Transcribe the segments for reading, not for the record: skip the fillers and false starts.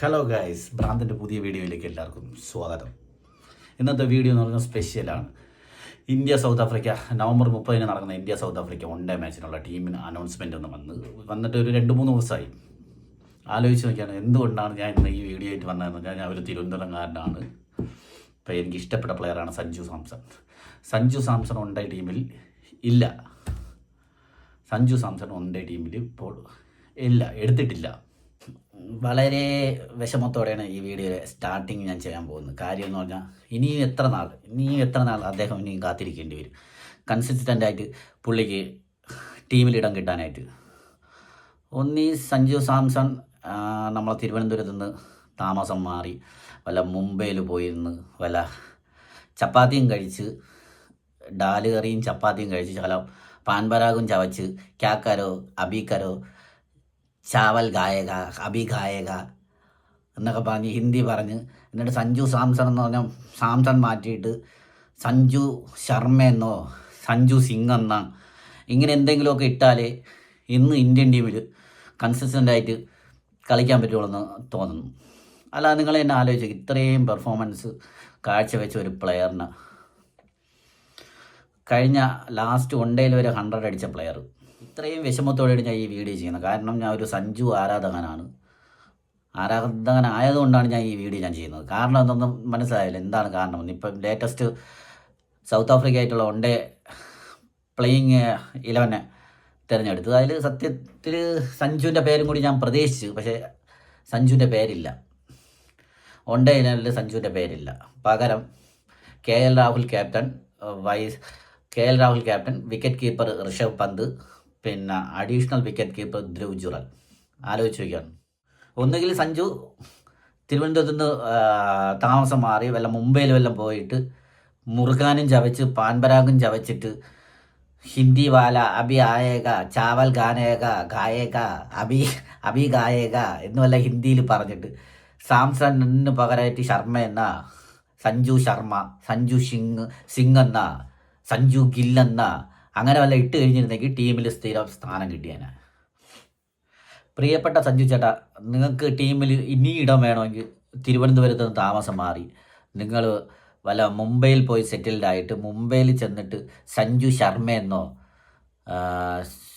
Hello guys, ഭ്രാന്തിൻ്റെ പുതിയ വീഡിയോയിലേക്ക് എല്ലാവർക്കും സ്വാഗതം. ഇന്നത്തെ വീഡിയോ എന്ന് പറഞ്ഞാൽ സ്പെഷ്യലാണ്. ഇന്ത്യ സൗത്ത് ആഫ്രിക്ക നവംബർ 30 നടക്കുന്ന India South Africa one day മാച്ചിനുള്ള ടീമിന് അനൗൺസ്മെൻ്റ് ഒന്ന് വന്നിട്ട് ഒരു 2-3 ദിവസമായി. ആലോചിച്ച് നോക്കിയാണ് എന്തുകൊണ്ടാണ് ഞാൻ ഇന്ന് ഈ വീഡിയോ ആയിട്ട് വന്നതെന്ന്. ഞാൻ ഒരു തിരുവനന്തപുരംകാരനാണ്. ഇപ്പോൾ എനിക്ക് ഇഷ്ടപ്പെട്ട പ്ലെയറാണ് സഞ്ജു സാംസൺ വൺ ഡേ ടീമിൽ ഇല്ല. സഞ്ജു സാംസൺ വൺ ഡേ ടീമിൽ ഇപ്പോൾ ഇല്ല, എടുത്തിട്ടില്ല. വളരെ വിഷമത്തോടെയാണ് ഈ വീഡിയോയുടെ സ്റ്റാർട്ടിങ് ഞാൻ ചെയ്യാൻ പോകുന്നത്. കാര്യം എന്ന് പറഞ്ഞാൽ ഇനിയും എത്ര നാൾ അദ്ദേഹം ഇനിയും കാത്തിരിക്കേണ്ടി വരും കൺസിസ്റ്റൻ്റായിട്ട് പുള്ളിക്ക് ടീമിലിടം കിട്ടാനായിട്ട്. ഒന്നീ സഞ്ജു സാംസൺ നമ്മളെ തിരുവനന്തപുരത്ത് നിന്ന് താമസം മാറി വല്ല മുംബൈയിൽ പോയിരുന്ന് വല്ല ചപ്പാത്തിയും കഴിച്ച് ഡാല് കറിയും ചപ്പാത്തിയും കഴിച്ച് ശകലം പാൻപരാഗും ചവച്ച് ക്യാക്കരോ അബീക്കരോ ചാവൽ ഗായക അബി ഗായക എന്നൊക്കെ പറഞ്ഞ് ഹിന്ദി പറഞ്ഞ് എന്നിട്ട് സഞ്ജു സാംസൺ എന്ന് പറഞ്ഞാൽ സാംസൺ മാറ്റിയിട്ട് സഞ്ജു ശർമ്മ എന്നോ സഞ്ജു സിംഗ് എന്നോ ഇങ്ങനെ എന്തെങ്കിലുമൊക്കെ ഇട്ടാലേ ഇന്ന് ഇന്ത്യൻ ടീമിൽ കൺസിസ്റ്റൻ്റായിട്ട് കളിക്കാൻ പറ്റുള്ളൂ എന്ന് തോന്നുന്നു. അല്ലാതെ നിങ്ങൾ എന്നെ ആലോചിച്ചു, ഇത്രയും പെർഫോമൻസ് കാഴ്ചവെച്ച ഒരു പ്ലെയറിന് കഴിഞ്ഞ ലാസ്റ്റ് വൺ ഡേയിൽ വരെ 100 അടിച്ച പ്ലെയർ, ഇത്രയും വിഷമത്തോടെയാണ് ഞാൻ ഈ വീഡിയോ ചെയ്യുന്നത്. കാരണം ഞാൻ ഒരു സഞ്ജു ആരാധകനായതുകൊണ്ടാണ് ഞാൻ ഈ വീഡിയോ ചെയ്യുന്നത്. കാരണം എന്തൊന്നും മനസ്സിലായില്ല എന്താണ് കാരണം. ഇപ്പം ലേറ്റസ്റ്റ് സൗത്ത് ആഫ്രിക്ക ആയിട്ടുള്ള വൺ ഡേ പ്ലേയിങ് 11 തിരഞ്ഞെടുത്തു. അതിൽ സത്യത്തിൽ സഞ്ജുവിൻ്റെ പേരും കൂടി ഞാൻ പ്രതീക്ഷിച്ചു. പക്ഷേ സഞ്ജുവിൻ്റെ പേരില്ല, വൺ ഡേ 11 സഞ്ജുവിൻ്റെ പേരില്ല. പകരം KL Rahul captain, wicket keeper Rishabh Pant, പിന്നെ additional wicket keeper Dhruv Jurel. ആലോചിച്ച് വയ്ക്കുകയാണ്. ഒന്നുകിൽ സഞ്ജു തിരുവനന്തപുരത്ത് നിന്ന് താമസം മാറി വല്ല മുംബൈയിൽ വല്ലതും പോയിട്ട് മുറുകാനും ചവച്ച് പാൻപരാഗും ചവച്ചിട്ട് ഹിന്ദി വാല അബി ആയേക ചാവൽ ഗായേക അബി ഗായേക എന്ന് വല്ല ഹിന്ദിയിൽ പറഞ്ഞിട്ട് സാംസണിന് പകരമായിട്ട് ശർമ്മ എന്ന സഞ്ജു ശർമ്മ, സഞ്ജു സിംഗ് എന്ന സഞ്ജു ഗിൽ എന്ന അങ്ങനെ വല്ല ഇട്ട് കഴിഞ്ഞിരുന്നെങ്കിൽ ടീമിൽ സ്ഥിരം സ്ഥാനം കിട്ടിയേനെ. പ്രിയപ്പെട്ട സഞ്ജു ചേട്ടാ, നിങ്ങൾക്ക് ടീമിൽ ഇനി ഇടം വേണമെങ്കിൽ തിരുവനന്തപുരത്ത് നിന്ന് താമസം മാറി നിങ്ങൾ വല്ല മുംബൈയിൽ പോയി സെറ്റിൽഡായിട്ട് മുംബൈയിൽ ചെന്നിട്ട് സഞ്ജു ശർമ്മ എന്നോ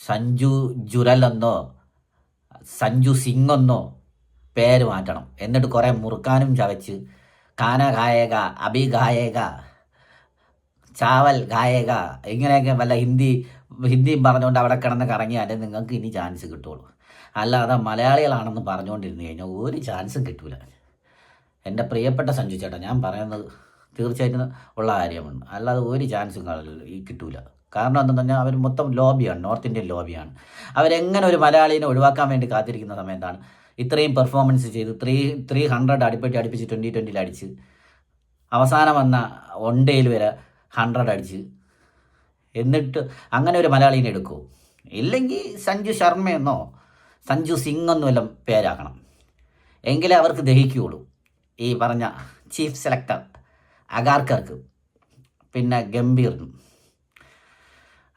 സഞ്ജു ജുരൽ എന്നോ സഞ്ജു സിംഗ് എന്നോ പേര് മാറ്റണം. എന്നിട്ട് കുറേ മുറുക്കാനും ചവച്ച് കാന ഗായേക അബി ഗായേക ചാവൽ ഗായേക ഇങ്ങനെയൊക്കെ വല്ല ഹിന്ദിയും പറഞ്ഞുകൊണ്ട് അവിടെ കിടന്ന് കറങ്ങിയാൽ നിങ്ങൾക്ക് ഇനി ചാൻസ് കിട്ടുള്ളൂ. അല്ലാതെ മലയാളികളാണെന്ന് പറഞ്ഞുകൊണ്ടിരുന്നു കഴിഞ്ഞാൽ ഒരു ചാൻസും കിട്ടൂല. എൻ്റെ പ്രിയപ്പെട്ട സഞ്ജു ചേട്ടാ, ഞാൻ പറയുന്നത് തീർച്ചയായിട്ടും ഉള്ള കാര്യമാണ്. അല്ലാതെ ഒരു ചാൻസും കിട്ടൂല. കാരണം എന്തെന്ന് പറഞ്ഞാൽ അവർ മൊത്തം ലോബിയാണ്, നോർത്ത് ഇന്ത്യൻ ലോബിയാണ്. അവരെങ്ങനെ ഒരു മലയാളീനെ ഒഴിവാക്കാൻ വേണ്ടി കാത്തിരിക്കുന്ന സമയത്താണ് ഇത്രയും പെർഫോമൻസ് ചെയ്ത് 300 അടുപ്പിച്ച് 2020 അടിച്ച് അവസാനം വന്ന വൺ ഡേയിൽ വരെ 100 അടിച്ച് എന്നിട്ട് അങ്ങനെ ഒരു മലയാളീനെ എടുക്കൂ. ഇല്ലെങ്കിൽ സഞ്ജു ശർമ്മയെന്നോ സഞ്ജു സിംഗ് എന്നോ എല്ലാം പേരാക്കണം. എങ്കിലേ അവർക്ക് ദഹിക്കുകയുള്ളൂ. ഈ പറഞ്ഞ ചീഫ് സെലക്ടർ അഗാർക്കർക്ക് പിന്നെ ഗംഭീറിനും.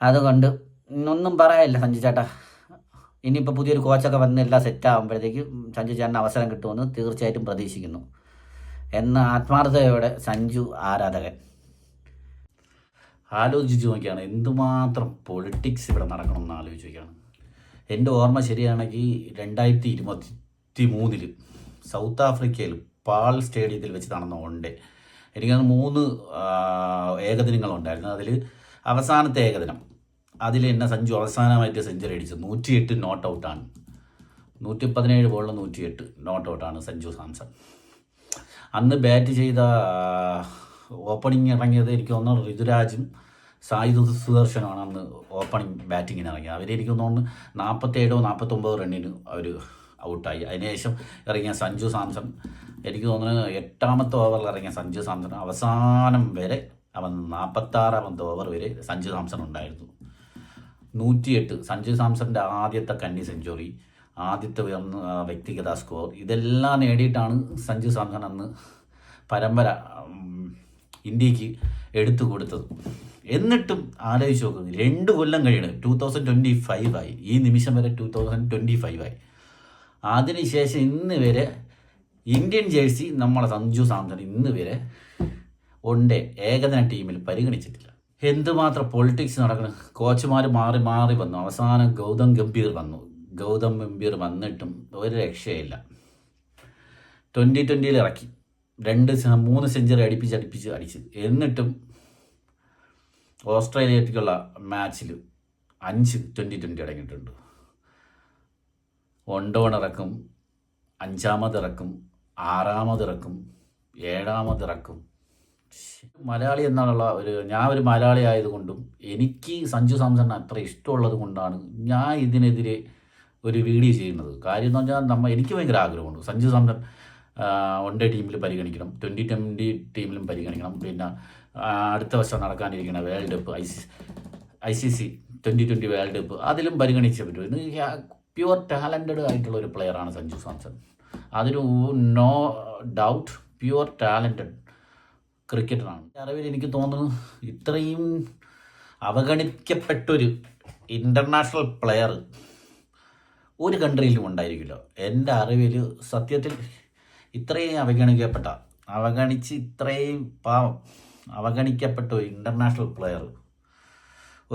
അതുകൊണ്ട് ഒന്നും പറയാനില്ല സഞ്ജു ചേട്ടാ. ഇനിയിപ്പോൾ പുതിയൊരു കോച്ചൊക്കെ വന്ന് എല്ലാം സെറ്റാകുമ്പോഴത്തേക്ക് സഞ്ജു ചേട്ടന് അവസരം കിട്ടുമെന്ന് തീർച്ചയായിട്ടും പ്രതീക്ഷിക്കുന്നു എന്ന ആത്മാർത്ഥതയോടെ സഞ്ജു ആരാധകൻ. ആലോചിച്ച് നോക്കിയാണ് എന്തുമാത്രം പൊളിറ്റിക്സ് ഇവിടെ നടക്കണമെന്ന് ആലോചിച്ച് നോക്കിയാണ്. എൻ്റെ ഓർമ്മ ശരിയാണെങ്കിൽ 2023 സൗത്ത് ആഫ്രിക്കയിൽ പാൾ സ്റ്റേഡിയത്തിൽ വെച്ച് നടന്ന വൺ ഡേ എനിക്കത് 3 ഏകദിനങ്ങളുണ്ടായിരുന്നു. അതിൽ അവസാനത്തെ ഏകദിനം അതിൽ എന്നെ സഞ്ജു അവസാനമായിട്ട് സെഞ്ചുറി അടിച്ചു. 108 നോട്ട് ഔട്ടാണ്. 117 ബോളിൽ 108 നോട്ട് ഔട്ടാണ് സഞ്ജു സാംസൺ. അന്ന് ബാറ്റ് ചെയ്ത ഓപ്പണിങ് ഇറങ്ങിയത് എനിക്ക് തോന്നുന്നു ഋതുരാജും സായുധ സുദർശനുമാണ് അന്ന് ഓപ്പണിങ് ബാറ്റിങ്ങിന് ഇറങ്ങിയത്. അവരെനിക്ക് തോന്നുന്നു 47-49 റണ്ണിന് അവർ ഔട്ടായി. അതിനുശേഷം ഇറങ്ങിയ സഞ്ജു സാംസൺ എനിക്ക് തോന്നുന്നു 8ാമത്തെ ഓവറിൽ ഇറങ്ങിയ സഞ്ജു സാംസൺ അവസാനം വരെ 46ാമത്തെ ഓവർ വരെ സഞ്ജു സാംസൺ ഉണ്ടായിരുന്നു. 108 സഞ്ജു സാംസണിൻ്റെ ആദ്യത്തെ കന്നി സെഞ്ചുറി, ആദ്യത്തെ ഉയർന്ന വ്യക്തിഗത സ്കോർ, ഇതെല്ലാം നേടിയിട്ടാണ് സഞ്ജു സാംസൺ അന്ന് പരമ്പര ഇന്ത്യക്ക് എടുത്തു കൊടുത്തത്. എന്നിട്ടും ആലോചിച്ച് നോക്കുന്നത് 2 കൊല്ലം കഴിയണം, 2025 ആയി. ഈ നിമിഷം വരെ 2025 ആയി. അതിനുശേഷം ഇന്ന് വരെ ഇന്ത്യൻ ജേഴ്സി നമ്മളെ സഞ്ജു സാംസൺ ഇന്ന് വരെ ഒണ്ടേ ഏകദിന ടീമിൽ പരിഗണിച്ചിട്ടില്ല. എന്തുമാത്രം പൊളിറ്റിക്സ് നടക്കണം. കോച്ചുമാർ മാറി മാറി വന്നു. അവസാനം ഗൗതം ഗംഭീർ വന്നു. ഗൗതം ഗംഭീർ വന്നിട്ടും ഒരു രക്ഷയില്ല. 2020 ഇറക്കി 3 സെഞ്ചുറി അടുപ്പിച്ച് അടിച്ച്. എന്നിട്ടും ഓസ്ട്രേലിയക്കുള്ള മാച്ചിൽ 5 2020 അടങ്ങിയിട്ടുണ്ട്. ഇറക്കും, 5-മതിറക്കും, 6-മതിറക്കും, 7-മതിറക്കും. മലയാളി എന്നുള്ള ഞാൻ ഒരു മലയാളി ആയതുകൊണ്ടും എനിക്ക് സഞ്ജു സാംസൺ അത്ര ഇഷ്ടമുള്ളത് കൊണ്ടാണ് ഞാൻ ഇതിനെതിരെ ഒരു വീഡിയോ ചെയ്യുന്നത്. കാര്യം എന്ന് പറഞ്ഞാൽ എനിക്ക് ഭയങ്കര ആഗ്രഹമുണ്ട് സഞ്ജു സാംസൺ വൺ ഡേ ടീമിൽ പരിഗണിക്കണം, 2020 ടീമിലും പരിഗണിക്കണം. പിന്നെ അടുത്ത വർഷം നടക്കാനിരിക്കുന്ന world cup ICC 2020 world cup അതിലും പരിഗണിച്ചേ പറ്റൂ. ഇത് പ്യുവർ ടാലൻറ്റഡ് ആയിട്ടുള്ള ഒരു പ്ലെയറാണ് സഞ്ജു സാംസൺ. അതിന് നോ ഡൗട്ട് പ്യുവർ ടാലൻറ്റഡ് ക്രിക്കറ്ററാണ്. അറിവിൽ എനിക്ക് തോന്നുന്നു ഇത്രയും അവഗണിക്കപ്പെട്ടൊരു ഇൻ്റർനാഷണൽ പ്ലെയർ ഒരു കൺട്രിയിലും ഉണ്ടായിരിക്കില്ല. എൻ്റെ അറിവിൽ സത്യത്തിൽ ഇത്രയും അവഗണിച്ച് ഇത്രയും അവഗണിക്കപ്പെട്ട ഒരു ഇൻ്റർനാഷണൽ പ്ലെയർ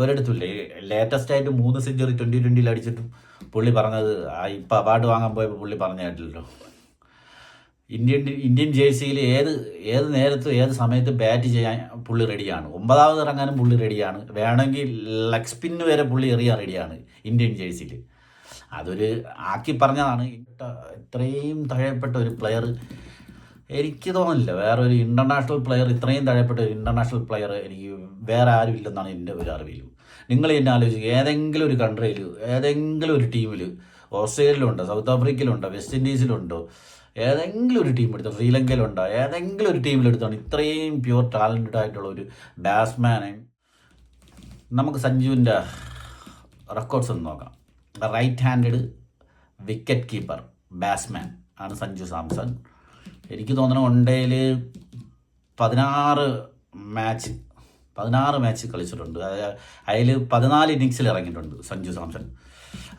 ഒരിടത്തുമില്ല. ലേറ്റസ്റ്റ് ആയിട്ട് 3 സെഞ്ചുറി 2020 അടിച്ചിട്ടും പുള്ളി പറഞ്ഞത് ഇപ്പം അവാർഡ് വാങ്ങാൻ പോയപ്പോൾ പുള്ളി പറഞ്ഞു കേട്ടില്ലല്ലോ. ഇന്ത്യൻ ജേഴ്സിയിൽ ഏത് നേരത്ത് ഏത് സമയത്ത് ബാറ്റ് ചെയ്യാൻ പുള്ളി റെഡിയാണ്. 9ാമത് ഇറങ്ങാനും പുള്ളി റെഡിയാണ്. വേണമെങ്കിൽ ലെഗ് സ്പിന്ന് വരെ പുള്ളി എറിയാൻ റെഡിയാണ് ഇന്ത്യൻ ജേഴ്സിയിൽ. അതൊരു ആക്കി പറഞ്ഞതാണ്. ഇത്രയും തഴയപ്പെട്ട ഒരു പ്ലെയർ എനിക്ക് തോന്നുന്നില്ല. വേറെ ഒരു ഇൻ്റർനാഷണൽ പ്ലെയർ ഇത്രയും തഴയപ്പെട്ട ഒരു ഇൻ്റർനാഷണൽ പ്ലെയർ എനിക്ക് വേറെ ആരും ഇല്ലെന്നാണ് എൻ്റെ ഒരു അറിവിൽ. നിങ്ങൾ എന്നെ ആലോചിക്കുക, ഏതെങ്കിലും ഒരു കൺട്രിയിൽ ഏതെങ്കിലും ഒരു ടീമിൽ, ഓസ്ട്രേലിയയിലുണ്ടോ, സൗത്ത് ആഫ്രിക്കയിലുണ്ടോ, വെസ്റ്റ് ഇൻഡീസിലുണ്ടോ, ഏതെങ്കിലും ഒരു ടീം എടുത്തോ, ശ്രീലങ്കയിലുണ്ടോ, ഏതെങ്കിലും ഒരു ടീമിലെടുത്താണ് ഇത്രയും പ്യുവർ ടാലൻറ്റഡ് ആയിട്ടുള്ള ഒരു ബാറ്റ്സ്മാനെ. നമുക്ക് സഞ്ജുവിൻ്റെ റെക്കോർഡ്സ് ഒന്ന് നോക്കാം. Right handed wicket keeper batsman ആണ് സഞ്ജു സാംസൺ. എനിക്ക് തോന്നുന്നു വൺഡേയിൽ 16 മാച്ച് കളിച്ചിട്ടുണ്ട്. അതിൽ 14 ഇന്നിങ്സിൽ ഇറങ്ങിയിട്ടുണ്ട് സഞ്ജു സാംസൺ.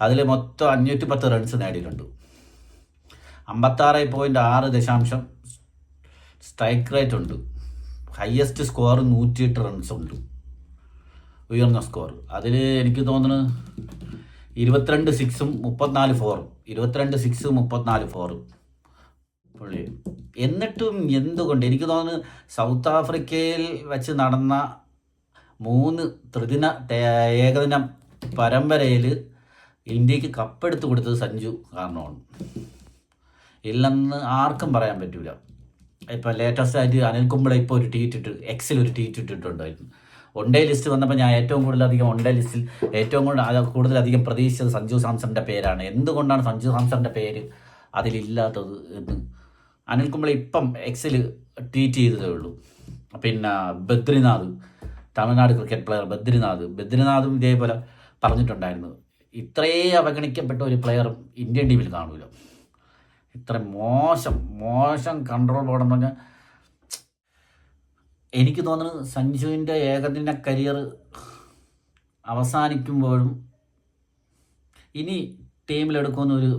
അതിൽ മൊത്തം 510 റൺസ് നേടിയിട്ടുണ്ട്. 56.6 സ്ട്രൈക്ക് റേറ്റ് ഉണ്ട്. ഹയസ്റ്റ് സ്കോർ 108 റൺസ് ഉണ്ട്, ഉയർന്ന സ്കോർ. അതിൽ എനിക്ക് തോന്നുന്നു 22 6ഉം 34 4ഉം 22 6ഉം 34 4ഉം പുള്ളി. എന്നിട്ടും എന്തുകൊണ്ട് എനിക്ക് തോന്നുന്നു സൗത്ത് ആഫ്രിക്കയിൽ വെച്ച് നടന്ന 3 ത്രിദിന ഏകദിന പരമ്പരയിൽ ഇന്ത്യക്ക് കപ്പെടുത്ത് കൊടുത്തത് സഞ്ജു കാരണമാണ്. ഇല്ലെന്ന് ആർക്കും പറയാൻ പറ്റില്ല. ഇപ്പോൾ ലേറ്റസ്റ്റ് ആയിട്ട് അനിൽ കുംബ്ലെ ഇപ്പോൾ ഒരു എക്സിൽ ഒരു ട്വീറ്റ് ഇട്ടിട്ടുണ്ടായിരുന്നു. വൺ ഡേ ലിസ്റ്റ് വന്നപ്പോൾ ഞാൻ ഏറ്റവും കൂടുതലധികം പ്രതീക്ഷിച്ചത് സഞ്ജു സാംസണിൻ്റെ പേരാണ്. എന്തുകൊണ്ടാണ് സഞ്ജു സാംസണിൻ്റെ പേര് അതിലില്ലാത്തത് എന്ന് അനിൽ കുംബ്ലെ ഇപ്പം എക്സിൽ ട്വീറ്റ് ചെയ്തതേ ഉള്ളൂ. പിന്നെ ബദ്രിനാഥ്, തമിഴ്നാട് ക്രിക്കറ്റ് പ്ലെയർ ബദ്രിനാഥും ഇതേപോലെ പറഞ്ഞിട്ടുണ്ടായിരുന്നു, ഇത്രയും അവഗണിക്കപ്പെട്ട ഒരു പ്ലെയറും ഇന്ത്യൻ ടീമിൽ കാണൂല. ഇത്ര മോശം കൺട്രോൾ ബോർഡെന്ന് പറഞ്ഞാൽ എനിക്ക് തോന്നുന്നു സഞ്ജുവിൻ്റെ ഏകദിന കരിയർ അവസാനിക്കുമ്പോഴും ഇനി ടീമിലെടുക്കുമെന്നൊരു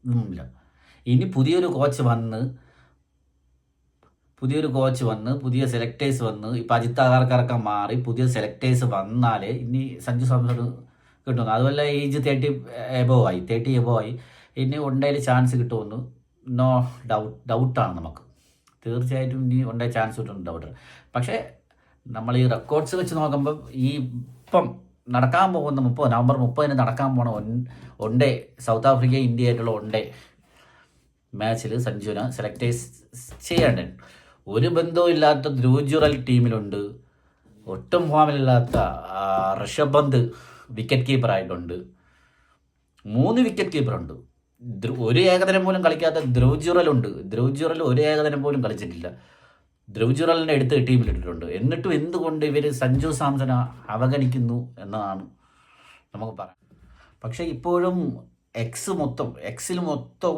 ഇതുമില്ല. ഇനി പുതിയൊരു കോച്ച് വന്ന് പുതിയ സെലക്ടേഴ്സ് വന്ന് ഇപ്പം അജിത് അഗാർക്കറൊക്കെ മാറി പുതിയ സെലക്ടേഴ്സ് വന്നാലേ ഇനി സഞ്ജു സാംസൺ കിട്ടുന്നു. അതുപോലെ ഏജ് 30 എബോവ് ആയി. ഇനി വൺഡേയിൽ ചാൻസ് കിട്ടുമെന്ന് നോ ഡൗട്ടാണ് നമുക്ക്. തീർച്ചയായിട്ടും ഇനി വൺഡേ ചാൻസ് കിട്ടുമെന്ന് ഡൗട്ടാണ്. പക്ഷേ നമ്മൾ ഈ റെക്കോർഡ്സ് വെച്ച് നോക്കുമ്പം ഇപ്പം നടക്കാൻ പോകുന്ന നവംബർ 30 നടക്കാൻ പോണ വൺഡേ സൗത്ത് ആഫ്രിക്ക ഇന്ത്യ ആയിട്ടുള്ള വൺഡേ മാച്ചിൽ സഞ്ജുവിനെ സെലക്ടേഴ്സ് ചെയ്യേണ്ടത്. ഒരു ബന്ധവും ഇല്ലാത്ത ധ്രുവ് ജുറൽ ടീമിലുണ്ട്. ഒട്ടും ഫോമിലില്ലാത്ത ഋഷഭ് പന്ത് വിക്കറ്റ് കീപ്പറായിട്ടുണ്ട്. 3 വിക്കറ്റ് കീപ്പറുണ്ട്. ഒരു ഏകദിനം പോലും കളിക്കാത്ത ധ്രുവ് ജുറൽ ഒരു ഏകദിനം പോലും കളിച്ചിട്ടില്ല. ധ്രുവ് ജുറലിനെ എടുത്ത് ടീമിലിട്ടിട്ടുണ്ട്. എന്നിട്ടും എന്തുകൊണ്ട് ഇവർ സഞ്ജു സാംസനെ അവഗണിക്കുന്നു എന്നതാണ് നമുക്ക് പറയാം. പക്ഷേ ഇപ്പോഴും എക്സിൽ മൊത്തം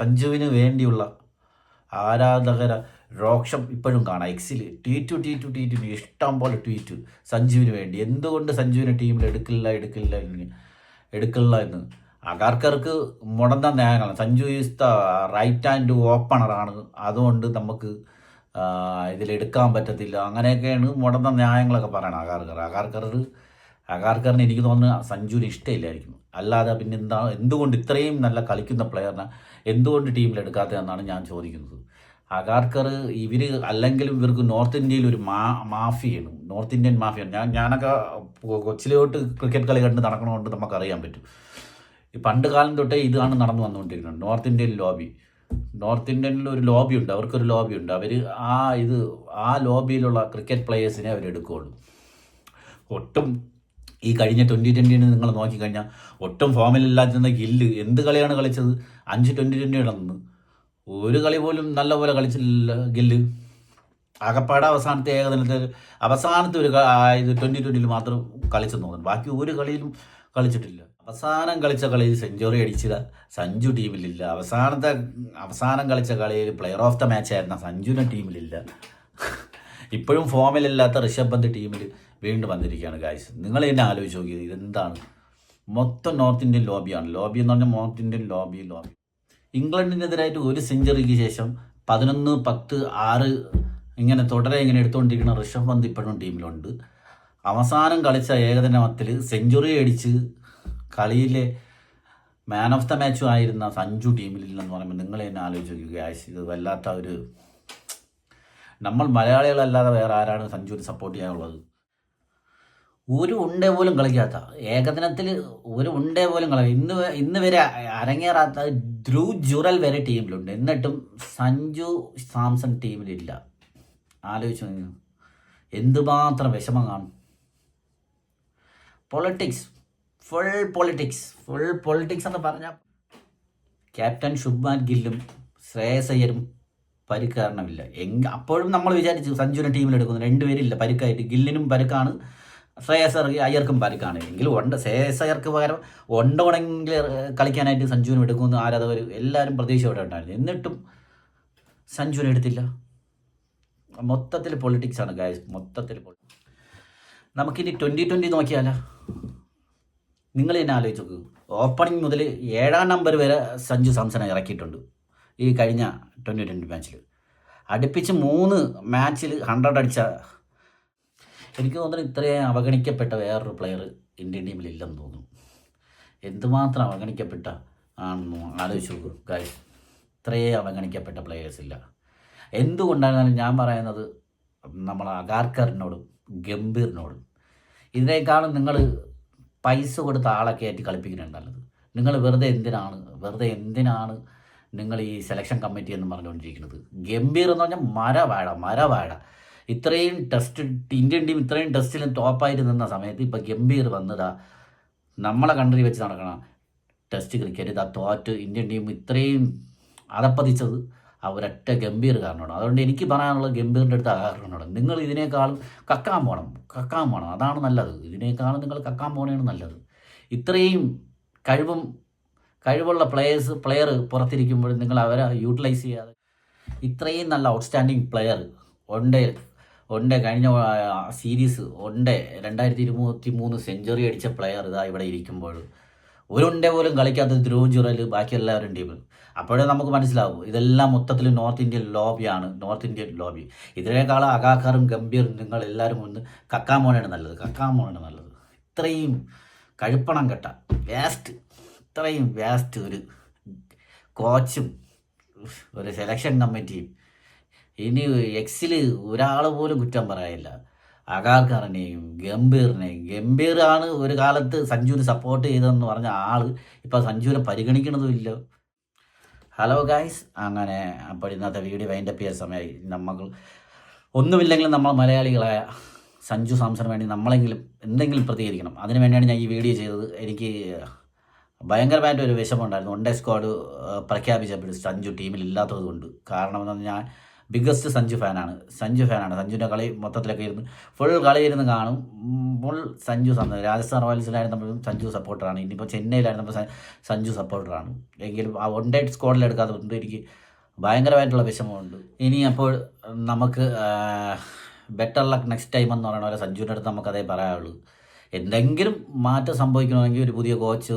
സഞ്ജുവിന് വേണ്ടിയുള്ള ആരാധകര രോക്ഷം ഇപ്പോഴും കാണാം. എക്സിൽ ട്വീറ്റ് ഇഷ്ടം പോലെ ട്വീറ്റ് സഞ്ജുവിന് വേണ്ടി. എന്തുകൊണ്ട് സഞ്ജുവിനെ ടീമിൽ എടുക്കില്ല എന്ന് അഗാർക്കർക്ക് മുടന്ന ന്യായങ്ങളാണ്. Sanju is the right hand ഓപ്പണറാണ്, അതുകൊണ്ട് നമുക്ക് ഇതിലെടുക്കാൻ പറ്റത്തില്ല, അങ്ങനെയൊക്കെയാണ് മുടന്ന ന്യായങ്ങളൊക്കെ പറയണം അഗാർക്കറിന് എനിക്ക് തോന്നുന്നു സഞ്ജുവിന് ഇഷ്ടമില്ലായിരിക്കും. അല്ലാതെ പിന്നെ എന്തുകൊണ്ട് ഇത്രയും നല്ല കളിക്കുന്ന പ്ലെയറിനെ എന്തുകൊണ്ട് ടീമിലെടുക്കാത്തതെന്നാണ് ഞാൻ ചോദിക്കുന്നത്. അഗാർക്കർ ഇവർ അല്ലെങ്കിലും ഇവർക്ക് നോർത്ത് ഇന്ത്യയിൽ ഒരു മാഫിയാണ്, നോർത്ത് ഇന്ത്യൻ മാഫിയാണ്. ഞാനൊക്കെ കൊച്ചിലോട്ട് ക്രിക്കറ്റ് കളി കണ്ട് നടക്കണതുകൊണ്ട് നമുക്കറിയാൻ പറ്റും. ഈ പണ്ട് കാലം തൊട്ടേ ഇതാണ് നടന്നു വന്നുകൊണ്ടിരിക്കുന്നത്. നോർത്ത് ഇന്ത്യനിൽ ഒരു ലോബി ഉണ്ട്, അവർക്കൊരു ലോബി ഉണ്ട്. അവർ ആ ലോബിയിലുള്ള ക്രിക്കറ്റ് പ്ലേയേഴ്സിനെ അവരെടുക്കുകയുള്ളൂ. ഒട്ടും ഈ കഴിഞ്ഞ 2020 നിങ്ങൾ നോക്കിക്കഴിഞ്ഞാൽ ഒട്ടും ഫോമിലില്ലാതിരുന്ന ഗില്ല് എന്ത് കളിയാണ് കളിച്ചത്? 5 2020 നടന്നു, ഒരു കളി പോലും നല്ലപോലെ കളിച്ചില്ല ഗില്ല്. ആകപ്പാടെ അവസാനത്തെ ഒരു 2020 മാത്രം കളിച്ചെന്ന് തോന്നുന്നു, ബാക്കി ഒരു കളിയിലും കളിച്ചിട്ടില്ല. അവസാനം കളിച്ച കളിയിൽ സെഞ്ചുറി അടിച്ചത് സഞ്ജു ടീമിലില്ല. അവസാനം കളിച്ച കളിയിൽ പ്ലെയർ ഓഫ് ദ മാച്ച് ആയിരുന്ന സഞ്ജുവിനെ ടീമിലില്ല. ഇപ്പോഴും ഫോമിലില്ലാത്ത ഋഷഭ് പന്ത് ടീമിൽ വീണ്ടും വന്നിരിക്കുകയാണ് ഗായ്സ്. നിങ്ങൾ തന്നെ ആലോചിച്ച് നോക്കിയത്, ഇതെന്താണ്? മൊത്തം നോർത്ത് ഇന്ത്യൻ ലോബിയാണ്. ലോബി എന്ന് പറഞ്ഞാൽ നോർത്ത് ഇന്ത്യൻ ലോബി. ഇംഗ്ലണ്ടിനെതിരായിട്ട് ഒരു സെഞ്ചുറിക്ക് ശേഷം 11, 10, 6 ഇങ്ങനെ ഇങ്ങനെ എടുത്തുകൊണ്ടിരിക്കുന്ന ഋഷഭ് പന്ത് ഇപ്പോഴും ടീമിലുണ്ട്. അവസാനം കളിച്ച ഏകദിനത്തിൽ സെഞ്ചുറി അടിച്ച് കളിയിലെ മാൻ ഓഫ് ദ മാച്ചും ആയിരുന്ന സഞ്ജു ടീമിലില്ലെന്ന് പറയുമ്പോൾ നിങ്ങൾ തന്നെ ആലോചിച്ച് നോക്കുക. ഇത് വല്ലാത്ത ഒരു, നമ്മൾ മലയാളികളല്ലാതെ വേറെ ആരാണ് സഞ്ജുവിന് സപ്പോർട്ട് ചെയ്യാനുള്ളത്? ഒരു ഉണ്ടേ പോലും കളിക്കാത്ത, ഏകദിനത്തിൽ ഒരു ഉണ്ടേ പോലും ഇന്ന് വരെ അരങ്ങേറാത്ത ധ്രുവ് ജുറൽ വരെ ടീമിലുണ്ട്, എന്നിട്ടും സഞ്ജു സാംസൺ ടീമിലില്ല. ആലോചിച്ചു എന്തുമാത്രം വിഷമം കാണും. ഫുൾ പൊളിറ്റിക്സ് എന്ന് പറഞ്ഞാൽ ക്യാപ്റ്റൻ ശുഭ്മാൻ ഗില്ലും ശ്രേയസ് അയ്യരും പരിക്ക് കാരണമില്ല. അപ്പോഴും നമ്മൾ വിചാരിച്ചു സഞ്ജുവിനെ ടീമിലെടുക്കുന്നു, രണ്ടുപേരില്ല പരിക്കായിട്ട്. ഗില്ലിനും പരിക്കാണ്, ശ്രേയസ് അയ്യർക്കും പരിക്കാണ്. എങ്കിലും ശ്രേയസ് അയ്യർക്ക് പകരം ഉണ്ടെങ്കിൽ കളിക്കാനായിട്ട് സഞ്ജുവിനും എടുക്കുമെന്ന് ആരാധകർ എല്ലാവരും പ്രതീക്ഷയോടെ ഉണ്ടായിരുന്നു. എന്നിട്ടും സഞ്ജുവിനെ എടുത്തില്ല. മൊത്തത്തിൽ പൊളിറ്റിക്സാണ് ഗായ്സ്, നമുക്കിനി 2020 നോക്കിയാലോ? നിങ്ങൾ തന്നെ ആലോചിച്ച് നോക്കൂ. ഓപ്പണിംഗ് മുതൽ 7ാം നമ്പർ വരെ സഞ്ജു സാംസണെ ഇറക്കിയിട്ടുണ്ട് ഈ കഴിഞ്ഞ 2020 മാച്ചിൽ. അടുപ്പിച്ച് 3 മാച്ചിൽ 100 അടിച്ച, എനിക്ക് തോന്നുന്നു ഇത്രയും അവഗണിക്കപ്പെട്ട വേറൊരു പ്ലെയർ ഇന്ത്യൻ ടീമിലില്ലെന്ന് തോന്നുന്നു. എന്തുമാത്രം അവഗണിക്കപ്പെട്ട ആണെന്ന് ആലോചിച്ച് നോക്കൂ ഗായ്സ്. ഇത്രയും അവഗണിക്കപ്പെട്ട പ്ലെയേഴ്സ് ഇല്ല. എന്തുകൊണ്ടാണ് ഞാൻ പറയുന്നത്? നമ്മൾ അഗാർക്കറിനോടും ഗംഭീറിനോടും ഇതിനേക്കാളും നിങ്ങൾ പൈസ കൊടുത്ത ആളെ കയറ്റി കളിപ്പിക്കുന്നുണ്ട് നല്ലത്. നിങ്ങൾ വെറുതെ എന്തിനാണ് നിങ്ങൾ ഈ സെലക്ഷൻ കമ്മിറ്റി എന്ന് പറഞ്ഞുകൊണ്ടിരിക്കുന്നത്? ഗംഭീർ എന്ന് പറഞ്ഞാൽ മരവാഴ ഇത്രയും ഇന്ത്യൻ ടീം ഇത്രയും ടെസ്റ്റിലും ടോപ്പായിട്ട് നിന്ന സമയത്ത് ഇപ്പോൾ ഗംഭീർ വന്നതാ നമ്മളെ കൺട്രി വെച്ച് നടക്കണം ടെസ്റ്റ് ക്രിക്കറ്റ് തോറ്റ് ഇന്ത്യൻ ടീം ഇത്രയും അതപ്പതിച്ചത് ഒരൊറ്റ ഗംഭീർ കാരണമാണ്. അതുകൊണ്ട് എനിക്ക് പറയാനുള്ളത് ഗംഭീറിൻ്റെ അടുത്ത് ആകാരണമാണ്. നിങ്ങൾ ഇതിനേക്കാളും കക്കാൻ പോകണം, അതാണ് നല്ലത്. ഇതിനേക്കാളും നിങ്ങൾ കക്കാൻ പോകണതാണ് നല്ലത്. ഇത്രയും കഴിവുള്ള പ്ലെയർ പുറത്തിരിക്കുമ്പോൾ നിങ്ങൾ അവരെ യൂട്ടിലൈസ് ചെയ്യാതെ, ഇത്രയും നല്ല ഔട്ട്സ്റ്റാൻഡിങ് പ്ലെയർ ഒണ്ടേ കഴിഞ്ഞ സീരീസ് 2023 സെഞ്ചുറി അടിച്ച പ്ലെയർ ഇതാ ഇവിടെ ഇരിക്കുമ്പോൾ ഒരു പോലും കളിക്കാത്ത ധ്രുവ് ജുറൽ, ബാക്കി എല്ലാവരും ടീം. അപ്പോഴേ നമുക്ക് മനസ്സിലാവും ഇതെല്ലാം മൊത്തത്തിൽ നോർത്ത് ഇന്ത്യൻ ലോബി. ഇതിനേക്കാളും അഗാർക്കറും ഗംഭീറും നിങ്ങൾ എല്ലാവരും ഒന്ന് കക്കാൻ പോകണമാണ് നല്ലത്. ഇത്രയും കഴുപ്പണം കെട്ട ഇത്രയും വേസ്റ്റ് ഒരു കോച്ചും ഒരു സെലക്ഷൻ കമ്മിറ്റിയും, ഇനി എക്സിൽ ഒരാൾ പോലും കുറ്റം പറയാനില്ല. അഗാർക്കറിനെയും ഗംഭീറാണ് ഒരു കാലത്ത് സഞ്ജുവിന് സപ്പോർട്ട് ചെയ്തതെന്ന് പറഞ്ഞ ആൾ ഇപ്പോൾ സഞ്ജുവിനെ പരിഗണിക്കണതുമില്ല. ഹലോ ഗായ്സ്, അങ്ങനെ അപ്പോൾ ഇന്നത്തെ വീഡിയോ വൈൻഡപ്പ് ചെയ്യാൻ സമയമായി. നമ്മൾ ഒന്നുമില്ലെങ്കിലും നമ്മൾ മലയാളികളായ സഞ്ജു സാംസണിന് വേണ്ടി നമ്മളെങ്കിലും എന്തെങ്കിലും പ്രതികരിക്കണം. അതിനു വേണ്ടിയാണ് ഞാൻ ഈ വീഡിയോ ചെയ്തത്. എനിക്ക് ഭയങ്കരമായിട്ട് ഒരു വിഷമമുണ്ടായിരുന്നു വൺ ഡേ സ്ക്വാഡ് പ്രഖ്യാപിച്ചപ്പോൾ സഞ്ജു ടീമിൽ ഇല്ലാത്തത് കൊണ്ട്. കാരണം എന്ന് പറഞ്ഞാൽ ബിഗ്ഗസ്റ്റ് സഞ്ജു ഫാനാണ്. സഞ്ജുവിൻ്റെ കളി മൊത്തത്തിലൊക്കെ ഫുൾ കളി കാണും. ഫുൾ സഞ്ജു രാജസ്ഥാൻ റോയൽസിലായിരുന്നപ്പോഴും സഞ്ജു സപ്പോർട്ടറാണ്. ഇനിയിപ്പോൾ ചെന്നൈയിലായിരുന്നപ്പോൾ സഞ്ജു സപ്പോർട്ടറാണ്. എങ്കിലും ആ വൺ ഡേ സ്ക്വാഡിൽ എടുക്കാത്തത് കൊണ്ട് എനിക്ക് ഭയങ്കരമായിട്ടുള്ള വിഷമമുണ്ട്. ഇനി അപ്പോൾ നമുക്ക് ബെറ്റർ ലക്ക് നെക്സ്റ്റ് ടൈം എന്ന് പറയുന്ന പോലെ സഞ്ജുവിൻ്റെ അടുത്ത് നമുക്കതേ പറയാനുള്ളൂ. എന്തെങ്കിലും മാറ്റം സംഭവിക്കണമെങ്കിൽ ഒരു പുതിയ കോച്ച്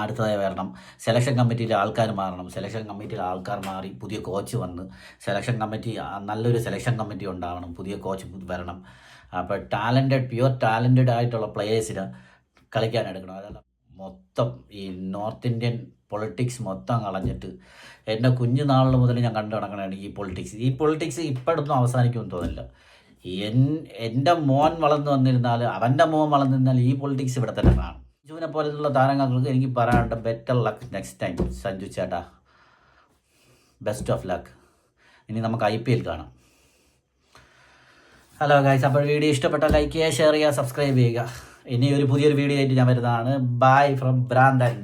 അടുത്തതായി വരണം, സെലക്ഷൻ കമ്മിറ്റിയിലെ ആൾക്കാർ മാറണം, സെലക്ഷൻ കമ്മിറ്റിയിലെ ആൾക്കാർ മാറി പുതിയ കോച്ച് വന്ന് സെലക്ഷൻ കമ്മിറ്റി നല്ലൊരു സെലക്ഷൻ കമ്മിറ്റി ഉണ്ടാവണം, പുതിയ കോച്ച് വരണം. അപ്പോൾ പ്യുവർ ടാലൻറ്റഡ് ആയിട്ടുള്ള പ്ലെയേഴ്സിന് കളിക്കാൻ എടുക്കണം. അതല്ല മൊത്തം ഈ നോർത്ത് ഇന്ത്യൻ പൊളിറ്റിക്സ് മൊത്തം കളഞ്ഞിട്ട് എൻ്റെ കുഞ്ഞുനാളിൽ മുതൽ ഞാൻ കണ്ടു നടക്കണതാണ് ഈ പൊളിറ്റിക്സ് ഇപ്പോഴൊന്നും അവസാനിക്കുമെന്ന് തോന്നില്ല. എൻ്റെ മോൻ വളർന്നു വന്നിരുന്നാൽ അവൻ്റെ മോൻ വളർന്നിരുന്നാൽ ഈ പൊളിറ്റിക്സ് ഇവിടെ തന്നെ കാണും. സഞ്ജുവിനെ പോലെയുള്ള താരങ്ങൾക്ക് എനിക്ക് പറയാനുണ്ട്, better luck next time Sanju ചേട്ടാ, ബെസ്റ്റ് ഓഫ് ലക്ക്. ഇനി നമുക്ക് IPL കാണാം. ഹലോ ഗൈസ്, അപ്പോൾ വീഡിയോ ഇഷ്ടപ്പെട്ടാൽ ലൈക്ക് ചെയ്യുക, ഷെയർ ചെയ്യുക, സബ്സ്ക്രൈബ് ചെയ്യുക. ഇനി ഒരു പുതിയൊരു വീഡിയോ ആയിട്ട് ഞാൻ വരുന്നതാണ്. ബൈ ഫ്രം ഭ്രാന്തൻ.